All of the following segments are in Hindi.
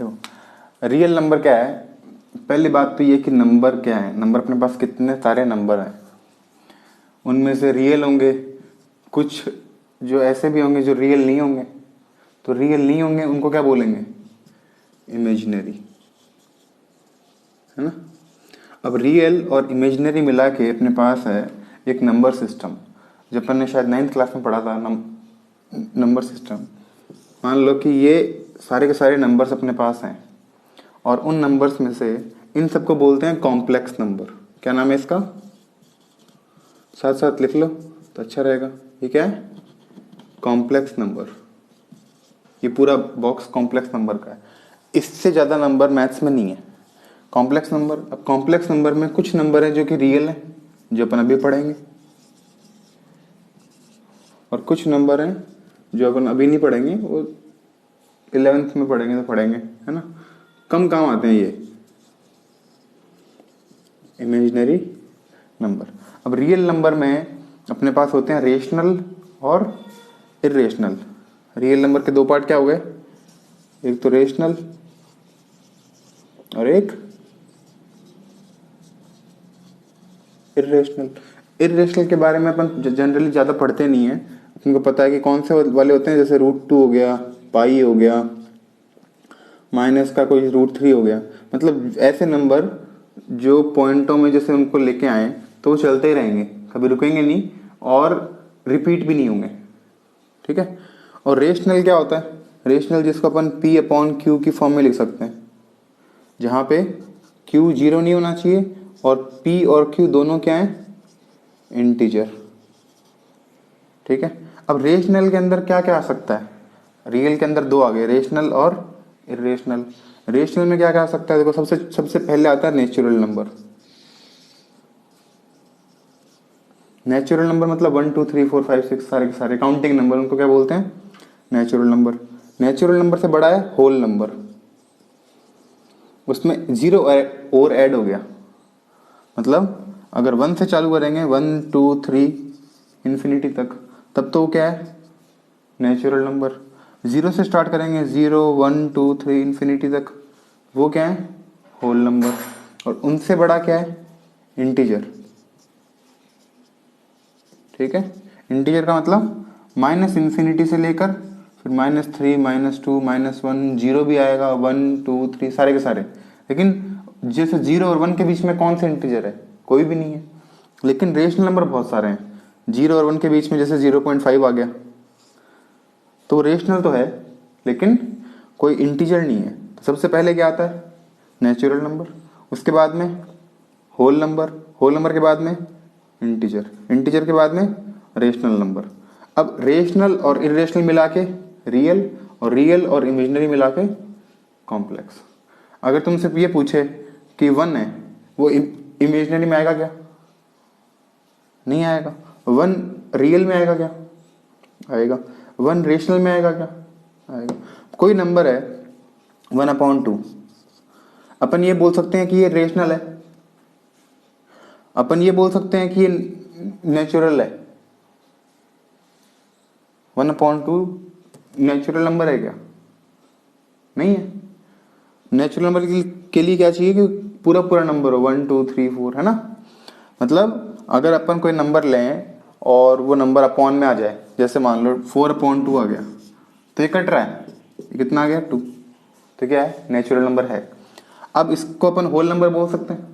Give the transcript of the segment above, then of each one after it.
देखो रियल नंबर क्या है। पहली बात तो ये कि नंबर क्या है। नंबर अपने पास कितने सारे नंबर हैं, उनमें से रियल होंगे कुछ, जो ऐसे भी होंगे जो रियल नहीं होंगे। तो रियल नहीं होंगे उनको क्या बोलेंगे, इमेजिनरी, है ना। अब रियल और इमेजिनरी मिला के अपने पास है एक नंबर सिस्टम, जो अपन ने शायद 9th क्लास में पढ़ा था। नंबर सिस्टम, मान लो कि ये सारे के सारे नंबर्स अपने पास हैं और उन नंबर्स में से इन सबको बोलते हैं कॉम्प्लेक्स नंबर। क्या नाम है इसका, साथ साथ लिख लो तो अच्छा रहेगा। ये क्या है, कॉम्प्लेक्स नंबर। ये पूरा बॉक्स कॉम्प्लेक्स नंबर का है। इससे ज़्यादा नंबर मैथ्स में नहीं है कॉम्प्लेक्स नंबर। अब कॉम्प्लेक्स नंबर में कुछ नंबर है जो कि रियल है, जो अपन अभी पढ़ेंगे, और कुछ नंबर हैं जो अपन अभी नहीं पढ़ेंगे, वो 11th में पढ़ेंगे तो पढ़ेंगे, है ना। कम काम आते हैं ये इमेजिनरी नंबर। अब रियल नंबर में अपने पास होते हैं रेशनल और इरेशनल। रियल नंबर के दो पार्ट क्या हो गए, एक तो रेशनल और एक इरेशनल। इरेशनल के बारे में अपन जनरली ज़्यादा पढ़ते नहीं है। तुमको पता है कि कौन से वाले होते हैं, जैसे √2 हो गया, पाई हो गया, माइनस का कोई √3 हो गया। मतलब ऐसे नंबर जो पॉइंटों में जैसे उनको लेके आए तो वो चलते ही रहेंगे, कभी रुकेंगे नहीं और रिपीट भी नहीं होंगे, ठीक है। और रेशनल क्या होता है, रेशनल जिसको अपन P/Q की फॉर्म में लिख सकते हैं, जहाँ पे Q 0 नहीं होना चाहिए और P और Q दोनों क्या हैं, इंटीजर, ठीक है। अब रेशनल के अंदर क्या क्या आ सकता है, रियल के अंदर दो आ गए, रेशनल और इरेशनल। रेशनल में क्या क्या आ सकता है, देखो सबसे सबसे पहले आता है नेचुरल नंबर। नेचुरल नंबर मतलब 1 2 3 4 5 6 सारे के सारे काउंटिंग नंबर, उनको क्या बोलते हैं, नेचुरल नंबर। नेचुरल नंबर से बड़ा है होल नंबर, उसमें 0 और ऐड हो गया। मतलब अगर 1 से चालू करेंगे 1 2 3 इन्फिनिटी तक, तब तो वो क्या है, नेचुरल नंबर। 0 से स्टार्ट करेंगे 0 1 2 3 इन्फिनिटी तक, वो क्या है, होल नंबर। और उनसे बड़ा क्या है, इंटीजर, ठीक है। इंटीजर का मतलब माइनस इन्फिनिटी से लेकर फिर -3 -2 -1, 0 भी आएगा, 1 2 3 सारे के सारे। लेकिन जैसे 0 और 1 के बीच में कौन से इंटीजर है, कोई भी नहीं है। लेकिन रेशनल नंबर बहुत सारे हैं, 0 और 1 के बीच में जैसे 0.5 आ गया तो रेशनल तो है लेकिन कोई इंटीजर नहीं है। तो सबसे पहले क्या आता है, नेचुरल नंबर, उसके बाद में होल नंबर, होल नंबर के बाद में इंटीजर, इंटीजर के बाद में रेशनल नंबर। अब रेशनल और इरेशनल मिला के रियल, और रियल और इमेजिनरी मिला के कॉम्प्लेक्स। अगर तुमसे ये पूछे कि 1 है, वो इमेजिनरी में आएगा क्या, नहीं आएगा। 1 रियल में आएगा क्या, आएगा। 1 रेशनल में आएगा क्या, आएगा। कोई नंबर है 1/2, अपन ये बोल सकते हैं कि ये रेशनल है, अपन ये बोल सकते हैं कि ये नेचुरल है। 1/2 नेचुरल नंबर है क्या, नहीं है। नेचुरल नंबर के लिए क्या चाहिए कि पूरा पूरा नंबर हो, 1 2 3 4, है ना। मतलब अगर अपन कोई नंबर लें और वो नंबर अपॉन में आ जाए, जैसे मान लो 4/2 आ गया, तो ये कट रहा है, ये कितना आ गया 2, तो क्या है, नेचुरल नंबर है। अब इसको अपन होल नंबर बोल सकते हैं,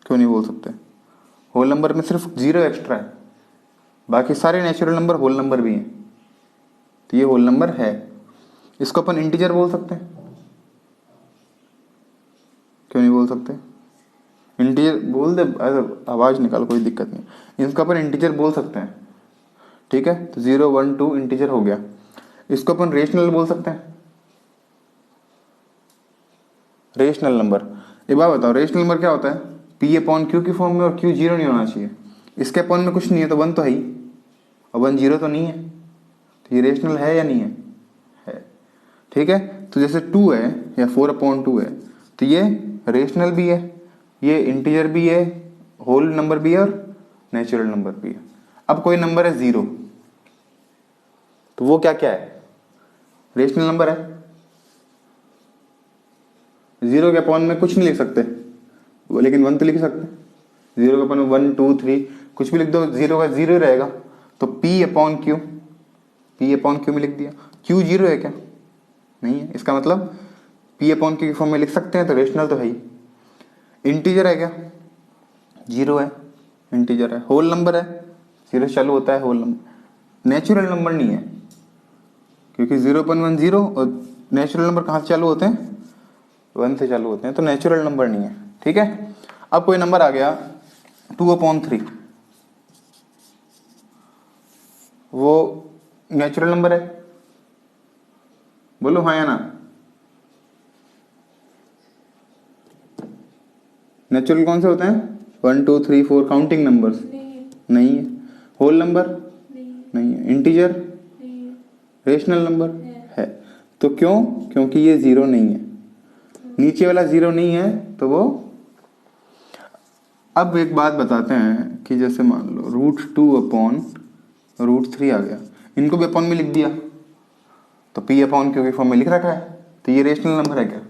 क्यों नहीं बोल सकते। होल नंबर में सिर्फ 0 एक्स्ट्रा है, बाकी सारे नेचुरल नंबर होल नंबर भी हैं, तो ये होल नंबर है। इसको अपन इंटीजर बोल सकते हैं, क्यों नहीं बोल सकते। इंटीजर बोल दे, आवाज निकाल, कोई दिक्कत नहीं। इसको अपन इंटीजर बोल सकते हैं, ठीक है। तो 0 1 2 इंटीजर हो गया। इसको अपन रेशनल बोल सकते हैं, रेशनल नंबर। एक बात बताओ, रेशनल नंबर क्या होता है, P/Q की फॉर्म में, और Q 0 नहीं होना चाहिए। इसके अपॉन में कुछ नहीं है तो 1 तो है ही, और 1 0 तो नहीं है, तो ये रेशनल है या नहीं है, ठीक है। तो जैसे 2 है या 4/2 है, तो ये रेशनल भी है, ये इंटीजर भी है, होल नंबर भी है और नेचुरल नंबर भी है। अब कोई नंबर है 0, तो वो क्या क्या है, रेशनल नंबर है, 0 के अपॉन में कुछ नहीं लिख सकते लेकिन 1 तो लिख सकते हैं। 0 के अपॉन में 1 2 3 कुछ भी लिख दो, 0 का 0 रहेगा। तो P upon Q, P upon Q में लिख दिया। क्यू 0 है क्या? नहीं है। इसका मतलब P अपॉन क्यू के फॉर्म में लिख सकते हैं, तो रेशनल तो है ही। इंटीजर है क्या? 0 है, इंटीजर है। होल नंबर है, 0 से चालू होता है, होल नंबर। नेचुरल नंबर नहीं है, क्योंकि 0.1 0 और नेचुरल नंबर कहाँ से चालू होते हैं? 1 से चालू होते हैं, तो नेचुरल नंबर नहीं है। ठीक है। अब कोई नंबर आ गया 2/3, वो नेचुरल नंबर है? बोलो हाँ या ना। नेचुरल कौन से होते हैं? 1 2 3 4 काउंटिंग नंबर्स नहीं है। होल नंबर नहीं है। इंटीजर रेशनल नंबर है। तो क्यों? क्योंकि ये 0 नहीं है, नीचे वाला 0 नहीं है, तो वो। अब एक बात बताते हैं कि जैसे मान लो √2/√3 आ गया, इनको भी अपॉन में लिख दिया, तो P अपॉन क्यू के फॉर्म में लिख रखा है, तो ये रेशनल नंबर है क्या?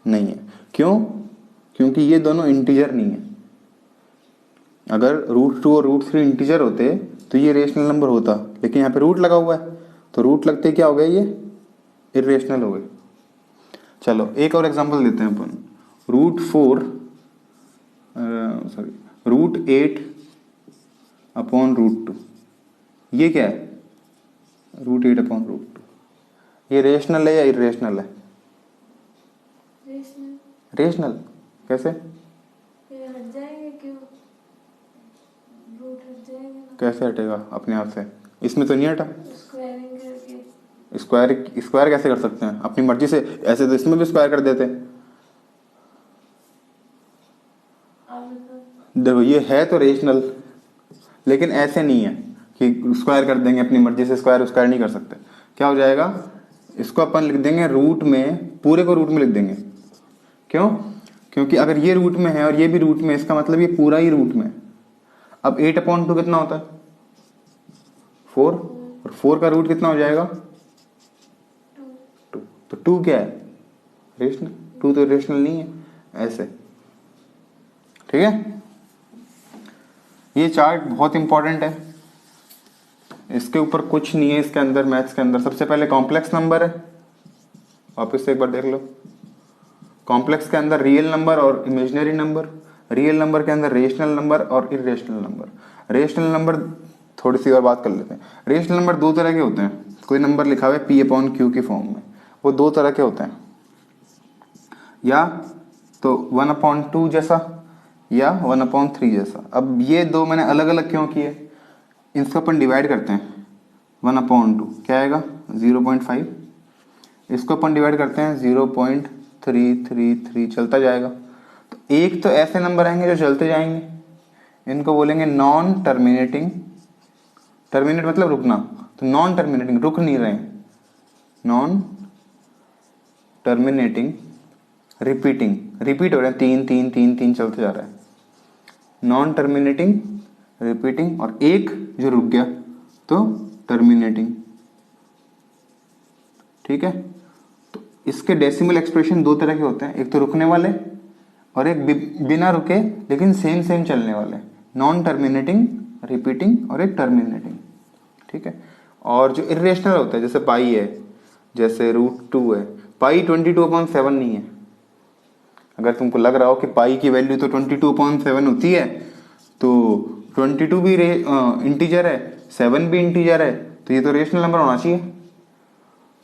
नहीं है। क्यों? क्योंकि ये दोनों इंटीजर नहीं है। अगर √2 और √3 इंटीजर होते तो ये रेशनल नंबर होता, लेकिन यहाँ पे रूट लगा हुआ है, तो रूट लगते क्या हो गया? ये इरेशनल हो गए। चलो एक और एग्जांपल देते हैं अपन। √8/√2, ये क्या है? √8/√2, ये रेशनल है या इरेशनल है? रेशनल। कैसे? कैसे हटेगा अपने आप से? इसमें तो नहीं हटा। स्क्वायर कैसे कर सकते हैं? अपनी मर्जी से। ऐसे तो इसमें भी स्क्वायर कर देते। देखो ये है तो रेशनल, लेकिन ऐसे नहीं है कि स्क्वायर कर देंगे अपनी मर्जी से। स्क्वायर नहीं कर सकते। क्या हो जाएगा? इसको अपन लिख देंगे रूट में, पूरे को रूट में लिख देंगे। क्यों? क्योंकि अगर ये रूट में है और ये भी रूट में, इसका मतलब ये पूरा ही रूट में। अब 8/2 कितना होता है? 4, और 4 का रूट कितना हो जाएगा? 2। तो 2 क्या है? रेशनल। 2 तो रेशनल नहीं है। ऐसे, ठीक है। ये चार्ट बहुत इंपॉर्टेंट है, इसके ऊपर कुछ नहीं है। इसके अंदर मैथ्स के अंदर सबसे पहले कॉम्प्लेक्स नंबर है, वापस से एक बार देख लो। कॉम्प्लेक्स के अंदर रियल नंबर और इमेजिनरी नंबर, रियल नंबर के अंदर रेशनल नंबर और इरेशनल नंबर। रेशनल नंबर थोड़ी सी और बात कर लेते हैं। रेशनल नंबर 2 तरह के होते हैं। कोई नंबर लिखा हुआ है P अपॉन क्यू के फॉर्म में, वो 2 तरह के होते हैं, या तो 1/2 जैसा या 1/3 जैसा। अब ये 2 मैंने अलग अलग क्यों किए? इसको अपन डिवाइड करते हैं। 1/2 क्या आएगा? 0.5। इसको अपन डिवाइड करते हैं 0.333, चलता जाएगा। तो एक तो ऐसे नंबर आएंगे जो चलते जाएंगे, इनको बोलेंगे नॉन टर्मिनेटिंग। टर्मिनेट मतलब रुकना, तो नॉन टर्मिनेटिंग, रुक नहीं रहे। नॉन टर्मिनेटिंग रिपीटिंग, रिपीट हो रहे हैं, 3 3 3 3 चलते जा रहा है। नॉन टर्मिनेटिंग रिपीटिंग, और एक जो रुक गया तो टर्मिनेटिंग। ठीक है। तो इसके डेसिमल एक्सप्रेशन 2 तरह के होते हैं, एक तो रुकने वाले और एक बिना रुके लेकिन सेम सेम चलने वाले। नॉन टर्मिनेटिंग, रिपीटिंग, और एक टर्मिनेटिंग। ठीक है। और जो इरेशनल होता है, जैसे पाई है, जैसे √2 है। पाई 22/7 नहीं है। अगर तुमको लग रहा हो कि पाई की वैल्यू तो 22/7 होती है, तो 22 भी इंटीजर है, 7 भी इंटीजर है, तो ये तो रेशनल नंबर होना चाहिए।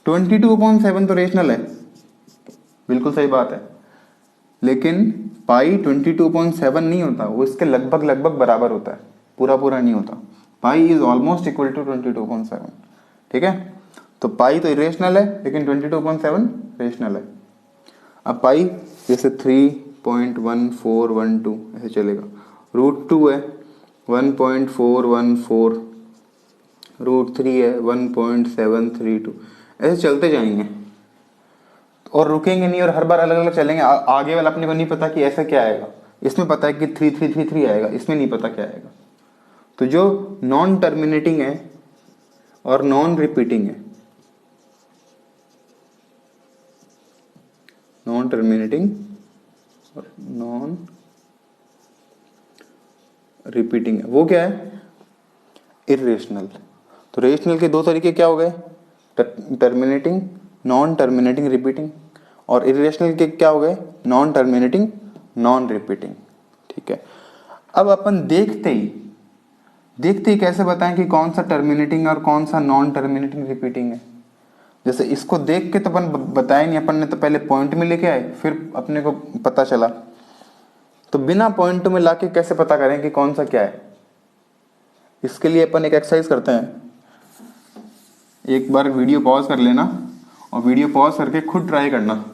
22/7 तो रेशनल है, बिल्कुल सही बात है, लेकिन पाई 22/7 नहीं होता, वो इसके लगभग लगभग बराबर होता है, पूरा पूरा नहीं होता। Pi is almost equal to 22/7। ठीक है। तो पाई तो इरेशनल है, लेकिन 22/7 रेशनल है। अब पाई जैसे 3.1412 ऐसे चलेगा। √2 है 1.414, √3 है 1.732, ऐसे चलते जाएंगे और रुकेंगे नहीं, और हर बार अलग अलग चलेंगे। आगे वाला अपने को नहीं पता कि ऐसा क्या आएगा। इसमें पता है कि 3333 आएगा, इसमें नहीं पता क्या आएगा। तो जो नॉन टर्मिनेटिंग है और नॉन रिपीटिंग है, नॉन टर्मिनेटिंग और नॉन रिपीटिंग है, वो क्या है, इरेशनल। तो रेशनल के दो तरीके क्या हो गए, टर्मिनेटिंग, नॉन टर्मिनेटिंग रिपीटिंग, और इरेशनल के क्या हो गए, नॉन टर्मिनेटिंग नॉन रिपीटिंग। ठीक है, अब अपन देखते ही कैसे बताएं कि कौन सा टर्मिनेटिंग और कौन सा नॉन टर्मिनेटिंग रिपीटिंग है। जैसे इसको देख के तो अपन बताए नहीं, अपन ने तो पहले पॉइंट में लेके आए, फिर अपने को पता चला। तो बिना पॉइंट में लाके कैसे पता करें कि कौन सा क्या है। इसके लिए अपन एक एक्सरसाइज करते हैं, एक बार वीडियो पॉज कर लेना और वीडियो पॉज करके खुद ट्राई करना।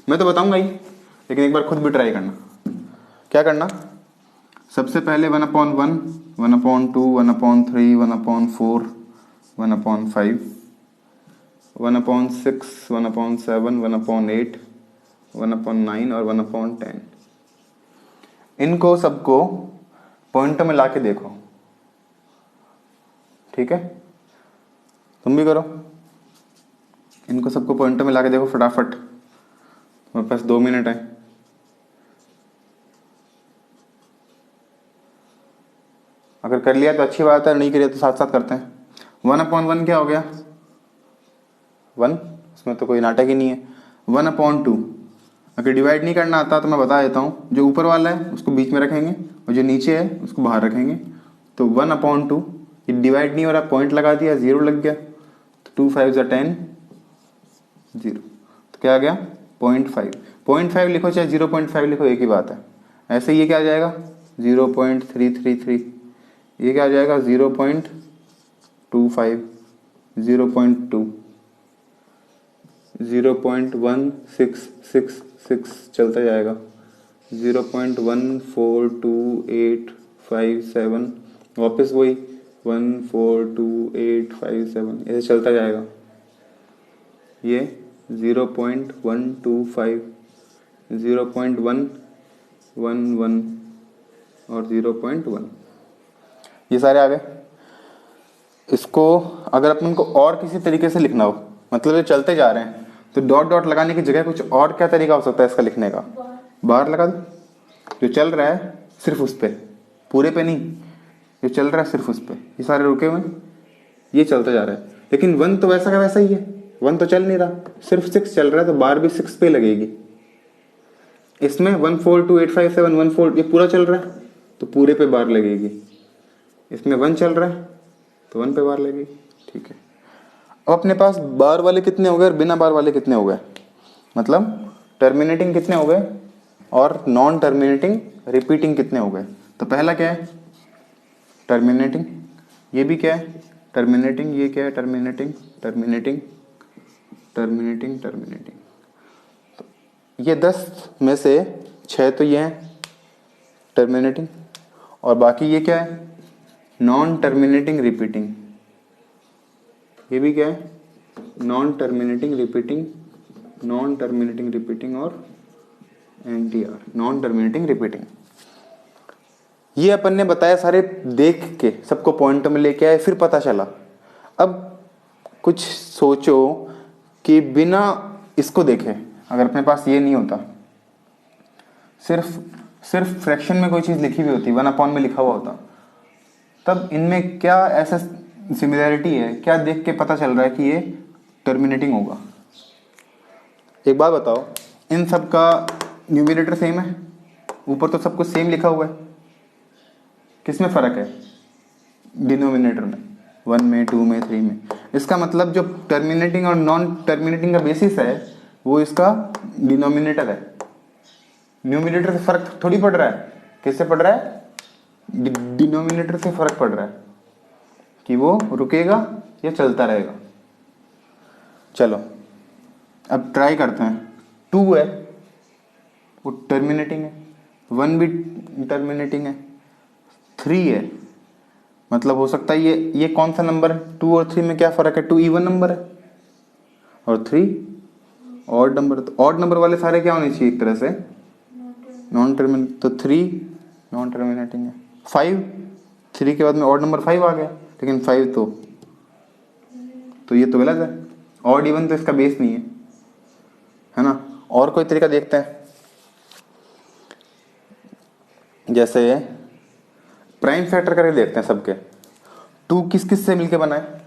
मैं तो बताऊंगा ही, लेकिन एक बार खुद भी ट्राई करना। क्या करना, सबसे पहले 1/1, 1/2, 1/3, 1/4, 1/5, 1/6, 1/7, 1/8, 1/9 और 1/10, इनको सबको पॉइंट में लाके देखो। ठीक है, तुम भी करो, इनको सबको पॉइंट में लाके देखो फटाफट। मेरे पास 2 मिनट है। अगर कर लिया तो अच्छी बात है, नहीं करिए तो साथ साथ करते हैं। 1/1 क्या हो गया, 1, इसमें तो कोई नाटक ही नहीं है। 1/2, अगर डिवाइड नहीं करना आता तो मैं बता देता हूँ, जो ऊपर वाला है उसको बीच में रखेंगे और जो नीचे है उसको बाहर रखेंगे। तो 1/2 ये डिवाइड नहीं हो रहा, पॉइंट लगा दिया, 0 लग गया, तो 2 5 10, 0, तो क्या आ गया 0.5। 0.5 लिखो चाहे 0.5 लिखो, एक ही बात है। ऐसे ये क्या आ जाएगा 0.333, ये क्या आ जाएगा 0.25, 0.2, 0.1666 चलता जाएगा, 0.142857, वापस वही 142857, ऐसे चलता जाएगा। ये 0.125, 0.111 और 0.1, ये सारे आ गए। इसको अगर अपन को और किसी तरीके से लिखना हो, मतलब ये चलते जा रहे हैं, तो डॉट डॉट लगाने की जगह कुछ और क्या तरीका हो सकता है इसका लिखने का, बाहर लगा दो। जो चल रहा है सिर्फ उस पे, पूरे पे नहीं, जो चल रहा है सिर्फ उस पे, ये सारे रुके हुए, ये चलता जा रहा है। लेकिन 1 तो वैसा का वैसा ही है, 1 तो चल नहीं रहा, सिर्फ 6 चल रहा है, तो बार भी 6 पे लगेगी। इसमें 142857 14, ये पूरा चल रहा है तो पूरे पे बार लगेगी। इसमें 1 चल रहा है तो 1 पे बार लगेगी। ठीक है, अब अपने पास बार वाले कितने हो गए और बिना बार वाले कितने हो गए, मतलब टर्मिनेटिंग कितने हो गए और नॉन टर्मिनेटिंग रिपीटिंग कितने हो गए। तो पहला क्या है टर्मिनेटिंग, ये भी क्या है टर्मिनेटिंग, ये क्या है टर्मिनेटिंग टर्मिनेटिंग टर्मिनेटिंग टर्मिनेटिंग। तो ये 10 में से 6 तो ये हैं टर्मिनेटिंग, और बाकी ये क्या है नॉन टर्मिनेटिंग रिपीटिंग। ये भी क्या है non terminating repeating, non terminating repeating और NTR, नॉन टर्मिनेटिंग रिपीटिंग। ये अपन ने बताया सारे देख के, सबको पॉइंट में लेके आए, फिर पता चला। अब कुछ सोचो कि बिना इसको देखे अगर अपने पास ये नहीं होता, सिर्फ फ्रैक्शन में कोई चीज लिखी हुई होती, 1/, में लिखा हुआ होता, तब इनमें क्या ऐसा सिमिलैरिटी है, क्या देख के पता चल रहा है कि ये टर्मिनेटिंग होगा। एक बात बताओ, इन सब का न्यूमिनेटर सेम है, ऊपर तो सब कुछ सेम लिखा हुआ है, किस में फर्क है डिनोमिनेटर में, 1 में 2 में 3 में। इसका मतलब जो टर्मिनेटिंग और नॉन टर्मिनेटिंग का बेसिस है वो इसका डिनोमिनेटर है। न्यूमिनेटर से फर्क थोड़ी पड़ रहा है, किससे पड़ रहा है डिनोमिनेटर से फर्क पड़ रहा है कि वो रुकेगा या चलता रहेगा। चलो अब ट्राई करते हैं। 2 है वो टर्मिनेटिंग है, 1 भी टर्मिनेटिंग है, 3 है, मतलब हो सकता है ये कौन सा नंबर है, 2 और 3 में क्या फर्क है, 2 इवन नंबर है और 3 ऑड नंबर। तो ऑड नंबर वाले सारे क्या होने चाहिए एक तरह से नॉन टर्मिनेटिंग, तो 3 नॉन टर्मिनेटिंग है। 5, 3 के बाद में ऑड नंबर 5 आ गया, लेकिन 5 तो ये तो गलत है, ऑड इवन तो इसका बेस नहीं है, है ना। और कोई तरीका देखते हैं, जैसे प्राइम फैक्टर करके देखते हैं सबके। 2 किस किस से मिलके बना है?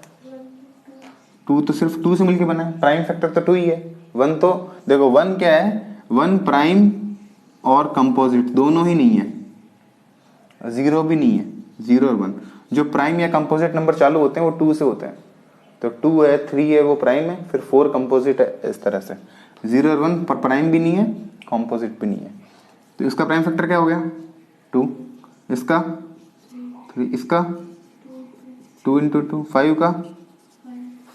2 तो सिर्फ 2 से मिलके बना है, प्राइम फैक्टर तो 2 ही है। 1 तो देखो 1 क्या है, 1 प्राइम और कंपोजिट दोनों ही नहीं है, 0 भी नहीं है, 0 और 1। जो प्राइम या कंपोजिट नंबर चालू होते हैं वो 2 से होते हैं, तो 2 है, 3 है वो प्राइम है, फिर 4 कंपोजिट है, इस तरह से। 0 और 1 पर प्राइम भी नहीं है, कंपोजिट भी नहीं है। तो इसका प्राइम फैक्टर क्या हो गया? 2, इसका 3, इसका 2 इंटू 2, 5 का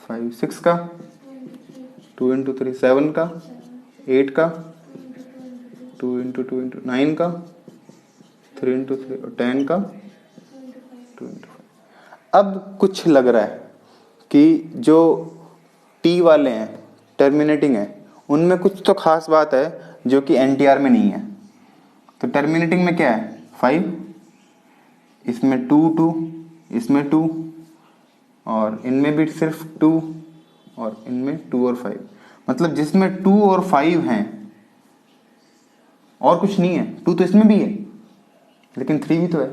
5, 6 का 2 इंटू 3, 7 का 8 का 2 इंटू 2 इंटू 9 का 3 इंटू 3 और 10 का 2 इंटू 5। अब कुछ लग रहा है कि जो टी वाले हैं, टर्मिनेटिंग है, उनमें कुछ तो खास बात है जो कि एनटीआर में नहीं है। तो टर्मिनेटिंग में क्या है? 5, इसमें 2 2, इसमें 2, और इनमें भी सिर्फ 2, और इनमें 2 और 5। मतलब जिसमें 2 और 5 हैं और कुछ नहीं है। 2 तो इसमें भी है लेकिन 3 भी तो है।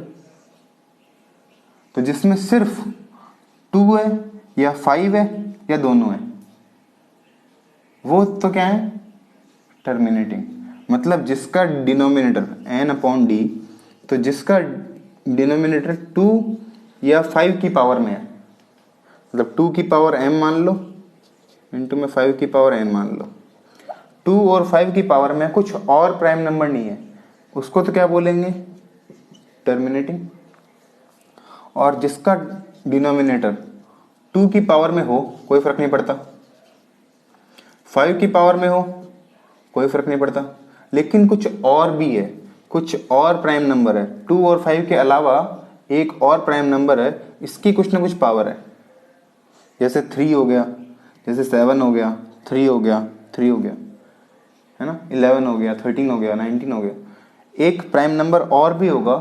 तो जिसमें सिर्फ 2 है या 5 है या दोनों है, वो तो क्या है? टर्मिनेटिंग। मतलब जिसका डिनोमिनेटर n/d, तो जिसका डिनोमिनेटर 2 या 5 की पावर में है, मतलब 2 की पावर m मान लो इंटू में 5 की पावर n मान लो, 2 और 5 की पावर में कुछ और प्राइम नंबर नहीं है, उसको तो क्या बोलेंगे? टर्मिनेटिंग। और जिसका डिनोमिनेटर 2 की पावर में हो कोई फर्क नहीं पड़ता, 5 की पावर में हो कोई फर्क नहीं पड़ता, लेकिन कुछ और भी है, कुछ और प्राइम नंबर है, 2 और 5 के अलावा एक और प्राइम नंबर है, इसकी कुछ ना कुछ पावर है। जैसे 3 हो गया, जैसे 7 हो गया, 3 हो गया, 3 हो गया, है ना, 11 हो गया, 13 हो गया, 19 हो गया। एक प्राइम नंबर और भी होगा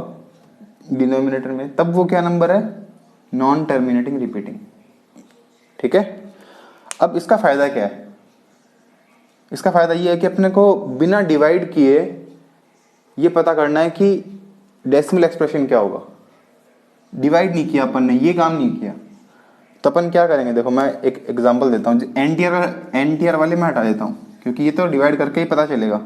डिनोमिनेटर में, तब वो क्या नंबर है? Non terminating repeating. ठीक है। अब इसका फायदा क्या है? इसका फायदा ये है कि अपने को बिना डिवाइड किए ये पता करना है कि डेसिमल एक्सप्रेशन क्या होगा। डिवाइड नहीं किया अपन ने, ये काम नहीं किया, तो अपन क्या करेंगे? देखो मैं एक एग्जांपल देता हूँ। एनटीआर वाले मैं हटा देता हूँ क्योंकि ये तो डिवाइड करके ही पता चलेगा।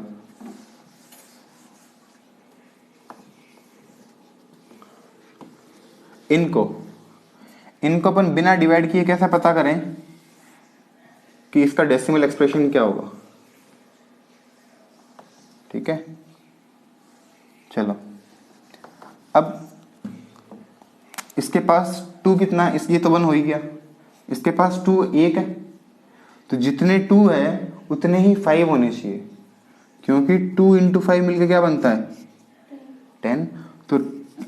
इनको अपन बिना डिवाइड किए कैसे पता करें कि इसका डेसिमल एक्सप्रेशन क्या होगा? ठीक है, चलो। अब इसके पास 2 कितना है? ये तो 1 हो ही गया। इसके पास 2 1 है, तो जितने 2 है उतने ही 5 होने चाहिए, क्योंकि 2 इंटू 5 मिलकर क्या बनता है? 10। तो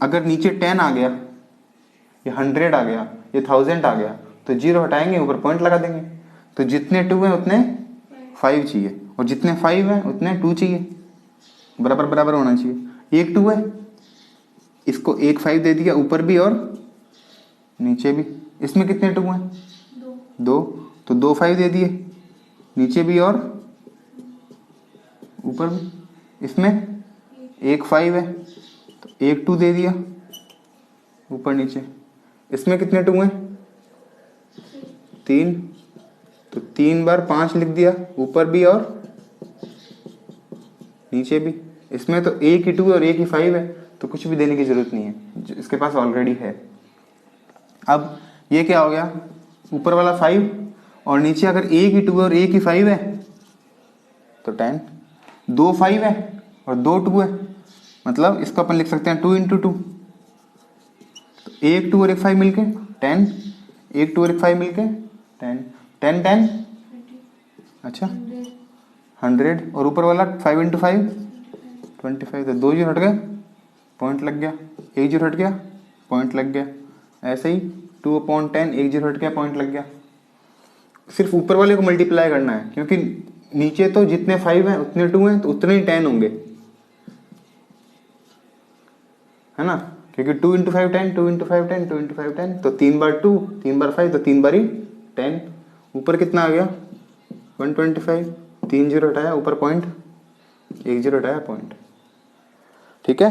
अगर नीचे 10 आ गया, ये 100 आ गया, ये 1000 आ गया, तो 0 हटाएंगे, ऊपर पॉइंट लगा देंगे। तो जितने 2 हैं उतने 5 चाहिए, और जितने 5 हैं उतने 2 चाहिए, बराबर बराबर होना चाहिए। एक 2 है, इसको एक 5 दे दिया, ऊपर भी और नीचे भी। इसमें कितने 2 हैं? 2, तो 2 5 दे दिए, नीचे भी और ऊपर भी। इसमें एक 5 है, तो एक 2 दे दिया, ऊपर नीचे। इसमें कितने 2 हैं? 3, तो 3 बार 5 लिख दिया, ऊपर भी और नीचे भी। इसमें तो एक ही 2 है और एक ही 5 है, तो कुछ भी देने की जरूरत नहीं है, इसके पास ऑलरेडी है। अब ये क्या हो गया? ऊपर वाला 5 और नीचे अगर एक ही 2 है और एक ही 5 है तो 10। 2 5 है और 2 2 है, मतलब इसको अपन लिख सकते हैं 2 इंटू 2। तो एक 2 और एक 5 मिलके 10, एक 2 और एक 5 मिलके 10, 10 10, अच्छा 100, और ऊपर वाला 5 इंटू 5 25। तो 2 जीरो हट गए, पॉइंट लग गया, एक जीरो हट गया, पॉइंट लग गया। ऐसे ही 2/10, एक जीरो हट गया, पॉइंट लग गया। सिर्फ ऊपर वाले को मल्टीप्लाई करना है, क्योंकि नीचे तो जितने 5 हैं उतने 2 हैं, तो उतने ही 10 होंगे, है ना, क्योंकि 2 इंटू 5 10, 2 इंटू 5 10, 2 इंटू 5 10, तो 3 बार 2, 3 बार 5, तो 3 बार ही 10। ऊपर कितना आ गया? 125, 3 जीरो हटाया, ऊपर पॉइंट, 1 जीरो हटाया पॉइंट। ठीक है।